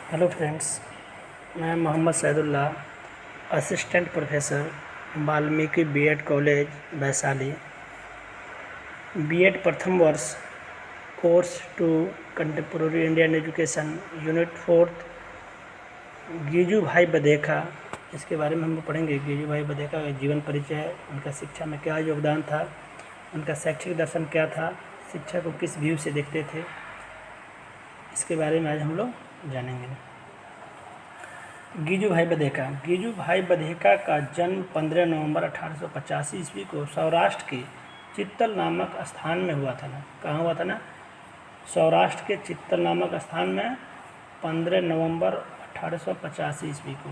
Hello friends, मैं Mohammad Saidulla, assistant professor, Valmiki BEd college Vaishali, BEd प्रथम वर्ष, course two contemporary Indian education, unit 4th, Giju Bhai Badheka. इसके बारे में हम लोग पढ़ेंगे। गीजू भाई बधेका का जीवन परिचय, उनका शिक्षा में क्या योगदान था, उनका शैक्षिक दर्शन क्या था, शिक्षा को किस व्यू से देखते थे, इसके बारे में आज हम लोग जानेंगे। गीजू भाई बधेका का जन्म 15 नवंबर 1885 ईस्वी को सौराष्ट्र के चित्तल नामक स्थान में हुआ था ना। कहाँ हुआ था ना? सौराष्ट्र के चित्तल नामक स्थान में 15 नवंबर 1885 ईस्वी को।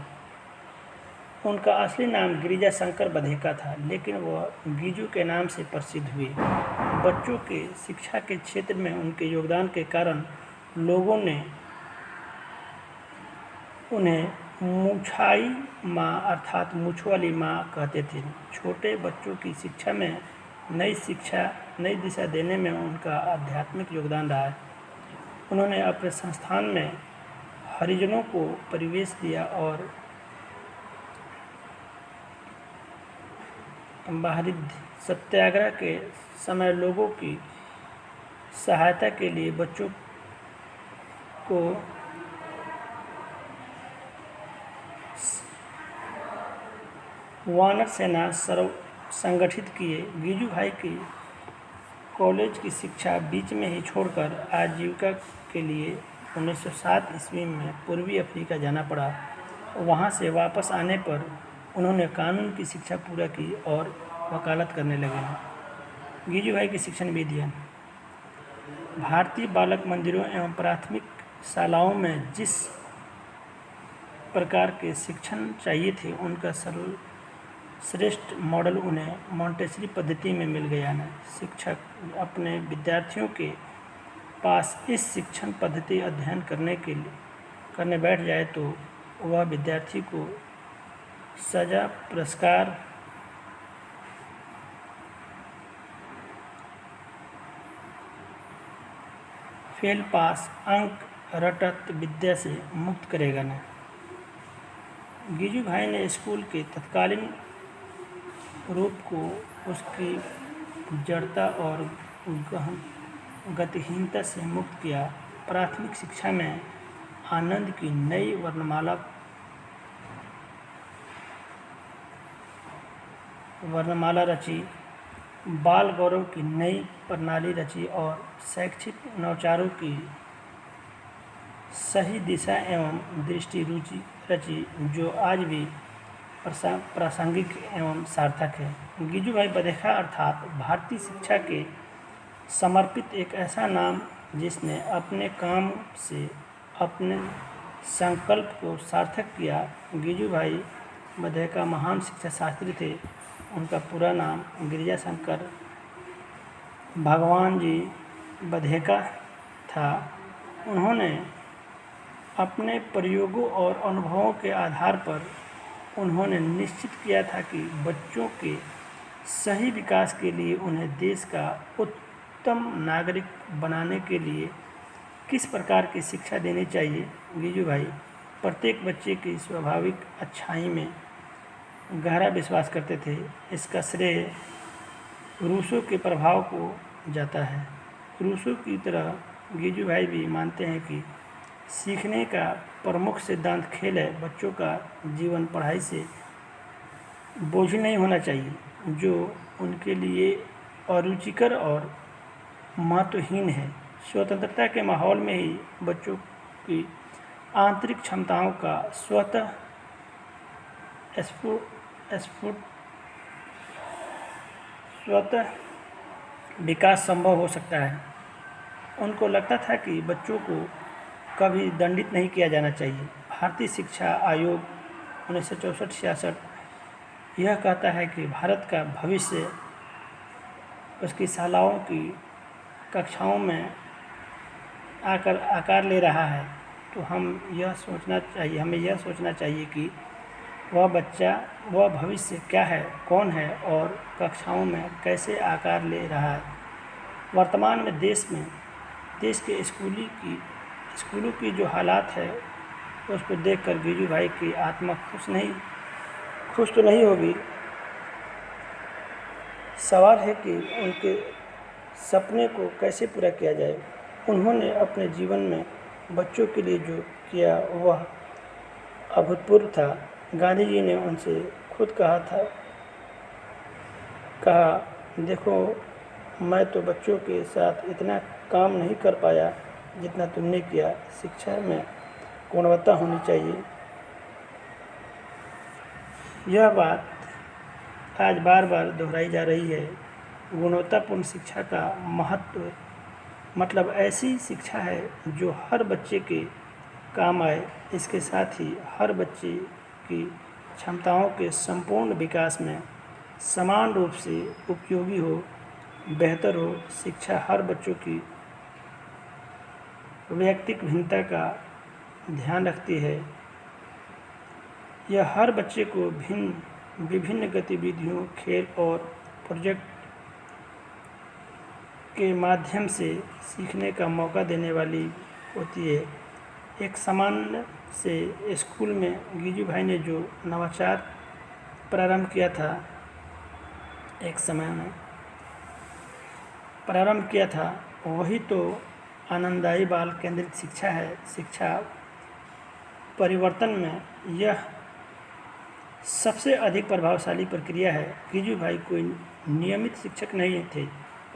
उनका असली नाम गिरिजा शंकर बधेका था, लेकिन वह गीजू के नाम से प्रसिद्ध हुए। बच्चों के शिक्षा के क्षेत्र में उनके योगदान के कारण लोगों ने उन्हें मूछाई माँ अर्थात मूछ वाली माँ कहते थे। छोटे बच्चों की शिक्षा में नई दिशा देने में उनका आध्यात्मिक योगदान रहा है। उन्होंने अपने संस्थान में हरिजनों को परिवेश दिया और बाहरी सत्याग्रह के समय लोगों की सहायता के लिए बच्चों को वानर सेना संगठित किए। गीजू भाई की कॉलेज की शिक्षा बीच में ही छोड़कर आजीविका के लिए 1907 ईस्वी में पूर्वी अफ्रीका जाना पड़ा। वहां से वापस आने पर उन्होंने कानून की शिक्षा पूरा की और वकालत करने लगे। गीजू भाई की शिक्षण विधियाँ। भारतीय बालक मंदिरों एवं प्राथमिक शालाओं में जिस प्रकार के शिक्षण चाहिए थे, उनका श्रेष्ठ मॉडल उन्हें मॉन्टेसरी पद्धति में मिल गया है। शिक्षक अपने विद्यार्थियों के पास इस शिक्षण पद्धति अध्ययन करने बैठ जाए तो वह विद्यार्थी को सजा, पुरस्कार, फेल पास, अंक, रटत विद्या से मुक्त करेगा न। गीजू भाई ने स्कूल के तत्कालीन रूप को उसकी जड़ता और गतिहीनता से मुक्त किया। प्राथमिक शिक्षा में आनंद की नई वर्णमाला रची, बाल गौरव की नई प्रणाली रची और शैक्षिक नवाचारों की सही दिशा एवं दृष्टि रुचि रची, जो आज भी प्रासंगिक एवं सार्थक है। गीजू भाई बधेका अर्थात भारतीय शिक्षा के समर्पित एक ऐसा नाम जिसने अपने काम से अपने संकल्प को सार्थक किया। गीजू भाई बधेका महान शिक्षा शास्त्री थे। उनका पूरा नाम गिरिजा शंकर भगवान जी बधेका था। उन्होंने अपने प्रयोगों और अनुभवों के आधार पर उन्होंने निश्चित किया था कि बच्चों के सही विकास के लिए उन्हें देश का उत्तम नागरिक बनाने के लिए किस प्रकार की शिक्षा देनी चाहिए। गीजू भाई प्रत्येक बच्चे की स्वाभाविक अच्छाई में गहरा विश्वास करते थे। इसका श्रेय रूसो के प्रभाव को जाता है। रूसो की तरह गीजू भाई भी मानते हैं कि सीखने का प्रमुख सिद्धांत खेल है। बच्चों का जीवन पढ़ाई से बोझ नहीं होना चाहिए, जो उनके लिए अरुचिकर और महत्वहीन है। स्वतंत्रता के माहौल में ही बच्चों की आंतरिक क्षमताओं का स्वतः विकास संभव हो सकता है। उनको लगता था कि बच्चों को कभी दंडित नहीं किया जाना चाहिए। भारतीय शिक्षा आयोग 1964-66 यह कहता है कि भारत का भविष्य उसकी शालाओं की कक्षाओं में आकार ले रहा है। तो हमें यह सोचना चाहिए कि वह भविष्य क्या है, कौन है और कक्षाओं में कैसे आकार ले रहा है। वर्तमान में देश के स्कूलों की जो हालात है उसको देखकर गिजू भाई की आत्मा खुश तो नहीं होगी। सवाल है कि उनके सपने को कैसे पूरा किया जाए। उन्होंने अपने जीवन में बच्चों के लिए जो किया वह अभूतपूर्व था। गांधी जी ने उनसे खुद कहा, देखो, मैं तो बच्चों के साथ इतना काम नहीं कर पाया जितना तुमने किया। शिक्षा में गुणवत्ता होनी चाहिए। यह बात आज बार बार दोहराई जा रही है। गुणवत्तापूर्ण शिक्षा का महत्व मतलब ऐसी शिक्षा है जो हर बच्चे के काम आए। इसके साथ ही हर बच्चे की क्षमताओं के संपूर्ण विकास में समान रूप से उपयोगी हो, बेहतर हो। शिक्षा हर बच्चों की वैयक्तिक भिन्नता का ध्यान रखती है। यह हर बच्चे को विभिन्न गतिविधियों, खेल और प्रोजेक्ट के माध्यम से सीखने का मौका देने वाली होती है। एक सामान्य से स्कूल में गिजू भाई ने जो नवाचार प्रारंभ किया था, एक समय में प्रारंभ किया था, वही तो आनंददायी बाल केंद्रित शिक्षा है। शिक्षा परिवर्तन में यह सबसे अधिक प्रभावशाली प्रक्रिया है। गिजू भाई कोई नियमित शिक्षक नहीं थे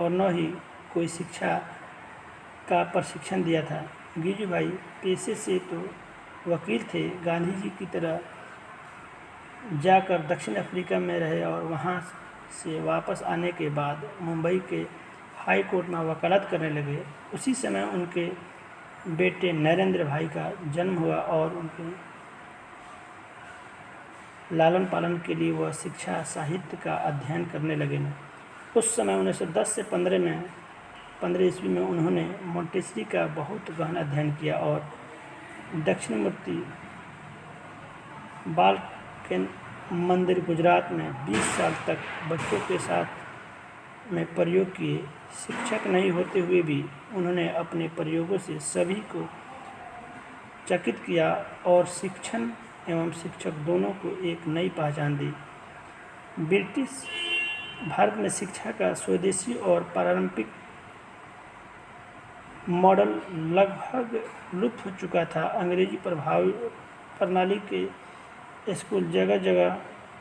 और न ही कोई शिक्षा का प्रशिक्षण दिया था। गिजू भाई पेशे से तो वकील थे। गांधी जी की तरह जाकर दक्षिण अफ्रीका में रहे और वहाँ से वापस आने के बाद मुंबई के हाई कोर्ट में वकालत करने लगे। उसी समय उनके बेटे नरेंद्र भाई का जन्म हुआ और उनके लालन पालन के लिए वह शिक्षा साहित्य का अध्ययन करने लगे। उस समय 1910 से 15 ईस्वी में उन्होंने मोंटेसरी का बहुत गहन अध्ययन किया और दक्षिणमूर्ति बाल मंदिर गुजरात में 20 साल तक बच्चों के साथ में प्रयोग किए। शिक्षक नहीं होते हुए भी उन्होंने अपने प्रयोगों से सभी को चकित किया और शिक्षण एवं शिक्षक दोनों को एक नई पहचान दी। ब्रिटिश भारत में शिक्षा का स्वदेशी और पारंपरिक मॉडल लगभग लुप्त हो चुका था। अंग्रेजी प्रणाली के स्कूल जगह जगह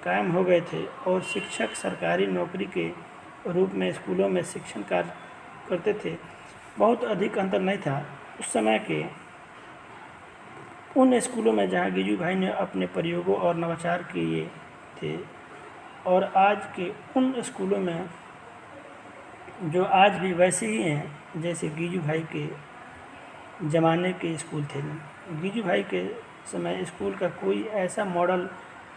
कायम हो गए थे और शिक्षक सरकारी नौकरी के रूप में स्कूलों में शिक्षण कार्य करते थे। बहुत अधिक अंतर नहीं था उस समय के उन स्कूलों में जहां गिजू भाई ने अपने प्रयोगों और नवाचार किए थे और आज के उन स्कूलों में जो आज भी वैसे ही हैं जैसे गिजू भाई के ज़माने के स्कूल थे। गिजू भाई के समय स्कूल का कोई ऐसा मॉडल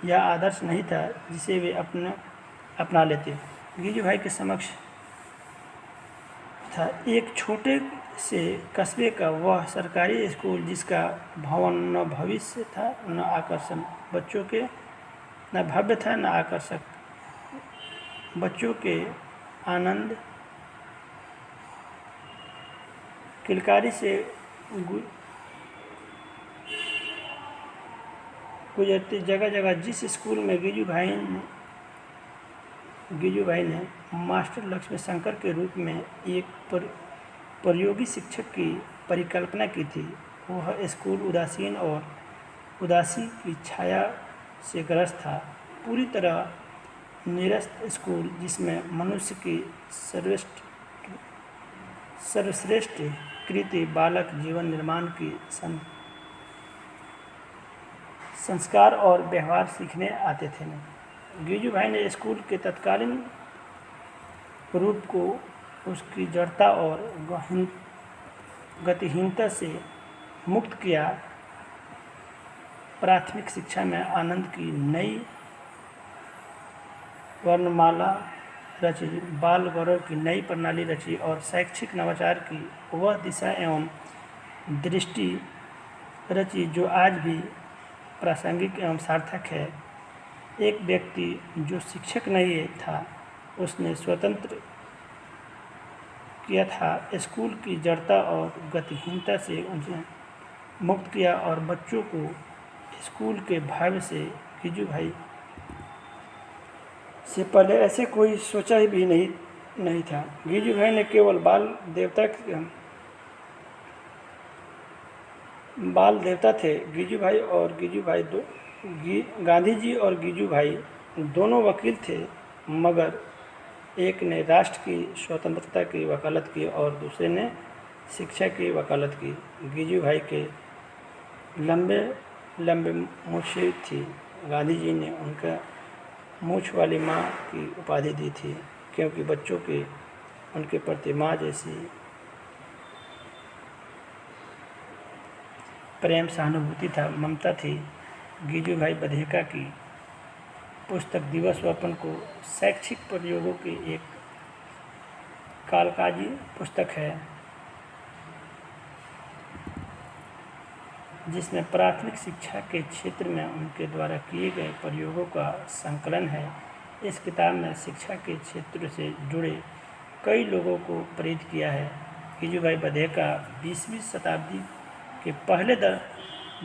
या आदर्श नहीं था जिसे वे अपना लेते। गिजू भाई के समक्ष था एक छोटे से कस्बे का वह सरकारी स्कूल जिसका भवन न भविष्य था न आकर्षण, बच्चों के न भव्य था न आकर्षक, बच्चों के आनंद किलकारी से गुजरते। जगह जगह जिस स्कूल में गिजू भाई ने मास्टर लक्ष्मी शंकर के रूप में एक प्रयोगी शिक्षक की परिकल्पना की थी, वह स्कूल उदासी की छाया से ग्रस्त था। पूरी तरह निरस्त स्कूल जिसमें मनुष्य की सर्वश्रेष्ठ कृति बालक जीवन निर्माण की संस्कार और व्यवहार सीखने आते थे। गिजू भाई ने स्कूल के तत्कालीन रूप को उसकी जड़ता और गतिहीनता से मुक्त किया। प्राथमिक शिक्षा में आनंद की नई वर्णमाला रची, बाल गौरव की नई प्रणाली रची और शैक्षिक नवाचार की वह दिशा एवं दृष्टि रची जो आज भी प्रासंगिक एवं सार्थक है। एक व्यक्ति जो शिक्षक नहीं था उसने स्वतंत्र किया था स्कूल की जड़ता और गतिहीनता से उन्हें मुक्त किया और बच्चों को स्कूल के भव्य से गिजू भाई से पहले ऐसे कोई सोचा ही भी नहीं था। गिजू भाई ने केवल बाल देवता थे। गांधी जी और गिजू भाई दोनों वकील थे, मगर एक ने राष्ट्र की स्वतंत्रता की वकालत की और दूसरे ने शिक्षा की वकालत की। गिजू भाई के लंबे लंबे मूछें थी। गांधी जी ने उनका मूछ वाली माँ की उपाधि दी थी, क्योंकि बच्चों के उनके प्रति माँ जैसी प्रेम, सहानुभूति था, ममता थी। गिजू भाई बधेका की पुस्तक दिवस व्यापन को शैक्षिक प्रयोगों की एक कालकाजी पुस्तक है, जिसमें प्राथमिक शिक्षा के क्षेत्र में उनके द्वारा किए गए प्रयोगों का संकलन है। इस किताब में शिक्षा के क्षेत्र से जुड़े कई लोगों को प्रेरित किया है। गिजू भाई बधेका 20वीं शताब्दी के पहले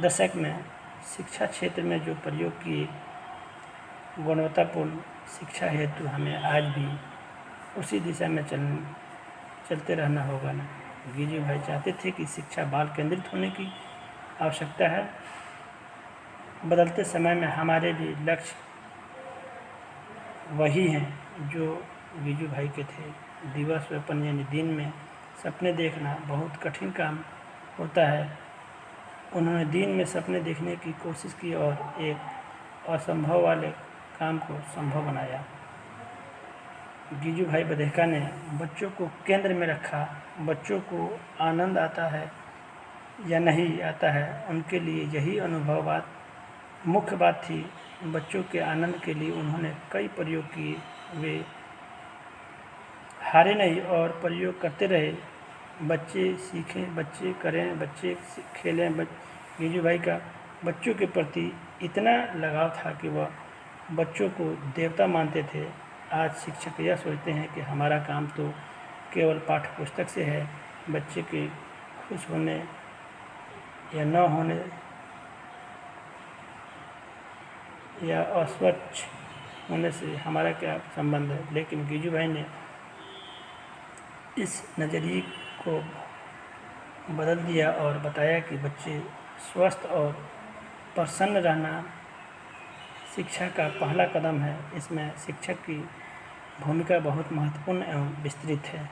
दशक में शिक्षा क्षेत्र में जो प्रयोग किए, गुणवत्तापूर्ण शिक्षा हेतु हमें आज भी उसी दिशा में चलते रहना होगा ना। गिजू भाई चाहते थे कि शिक्षा बाल केंद्रित होने की आवश्यकता है। बदलते समय में हमारे भी लक्ष्य वही हैं जो गिजू भाई के थे। दिवस व्यापन यानी दिन में सपने देखना बहुत कठिन काम होता है। उन्होंने दिन में सपने देखने की कोशिश की और एक असंभव वाले काम को संभव बनाया। गिजू भाई बधेका ने बच्चों को केंद्र में रखा। बच्चों को आनंद आता है या नहीं आता है, उनके लिए यही मुख्य बात थी। बच्चों के आनंद के लिए उन्होंने कई प्रयोग किए। वे हारे नहीं और प्रयोग करते रहे। बच्चे सीखें, बच्चे करें, बच्चे खेलें। गिजू भाई का बच्चों के प्रति इतना लगाव था कि वह बच्चों को देवता मानते थे। आज शिक्षक यह सोचते हैं कि हमारा काम तो केवल पाठ्य पुस्तक से है। बच्चे के खुश होने या न होने या अस्वच्छ होने से हमारा क्या संबंध है। लेकिन गिजू भाई ने इस नज़रिए को बदल दिया और बताया कि बच्चे स्वस्थ और प्रसन्न रहना शिक्षा का पहला कदम है। इसमें शिक्षक की भूमिका बहुत महत्वपूर्ण एवं विस्तृत है।